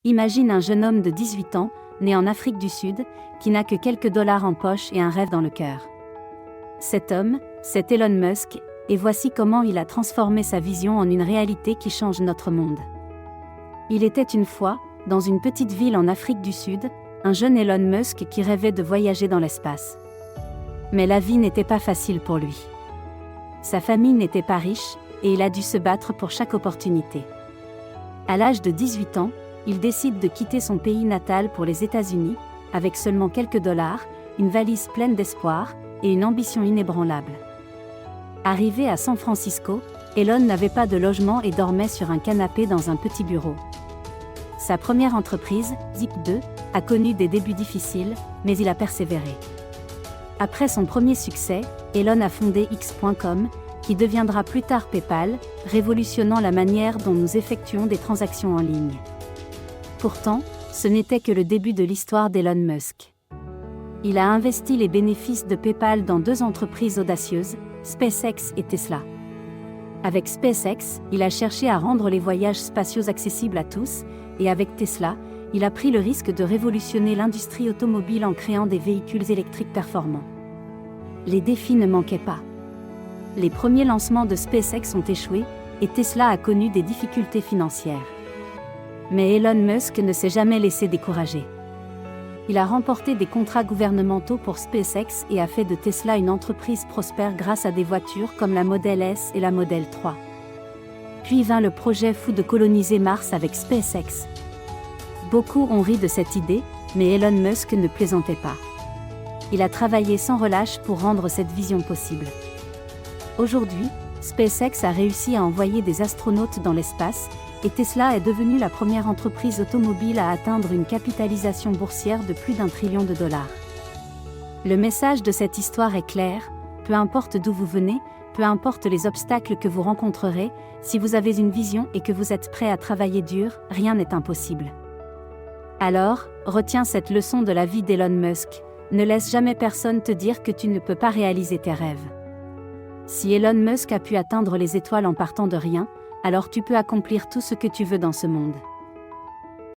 Imagine un jeune homme de 18 ans, né en Afrique du Sud, qui n'a que quelques dollars en poche et un rêve dans le cœur. Cet homme, c'est Elon Musk, et voici comment il a transformé sa vision en une réalité qui change notre monde. Il était une fois, dans une petite ville en Afrique du Sud, un jeune Elon Musk qui rêvait de voyager dans l'espace. Mais la vie n'était pas facile pour lui. Sa famille n'était pas riche, et il a dû se battre pour chaque opportunité. À l'âge de 18 ans, il décide de quitter son pays natal pour les États-Unis, avec seulement quelques dollars, une valise pleine d'espoir, et une ambition inébranlable. Arrivé à San Francisco, Elon n'avait pas de logement et dormait sur un canapé dans un petit bureau. Sa première entreprise, Zip2, a connu des débuts difficiles, mais il a persévéré. Après son premier succès, Elon a fondé X.com, qui deviendra plus tard PayPal, révolutionnant la manière dont nous effectuons des transactions en ligne. Pourtant, ce n'était que le début de l'histoire d'Elon Musk. Il a investi les bénéfices de PayPal dans deux entreprises audacieuses, SpaceX et Tesla. Avec SpaceX, il a cherché à rendre les voyages spatiaux accessibles à tous, et avec Tesla, il a pris le risque de révolutionner l'industrie automobile en créant des véhicules électriques performants. Les défis ne manquaient pas. Les premiers lancements de SpaceX ont échoué, et Tesla a connu des difficultés financières. Mais Elon Musk ne s'est jamais laissé décourager. Il a remporté des contrats gouvernementaux pour SpaceX et a fait de Tesla une entreprise prospère grâce à des voitures comme la Model S et la Model 3. Puis vint le projet fou de coloniser Mars avec SpaceX. Beaucoup ont ri de cette idée, mais Elon Musk ne plaisantait pas. Il a travaillé sans relâche pour rendre cette vision possible. Aujourd'hui, SpaceX a réussi à envoyer des astronautes dans l'espace, et Tesla est devenue la première entreprise automobile à atteindre une capitalisation boursière de plus d'1 trillion de dollars. Le message de cette histoire est clair, peu importe d'où vous venez, peu importe les obstacles que vous rencontrerez, si vous avez une vision et que vous êtes prêt à travailler dur, rien n'est impossible. Alors, retiens cette leçon de la vie d'Elon Musk, ne laisse jamais personne te dire que tu ne peux pas réaliser tes rêves. Si Elon Musk a pu atteindre les étoiles en partant de rien, alors tu peux accomplir tout ce que tu veux dans ce monde.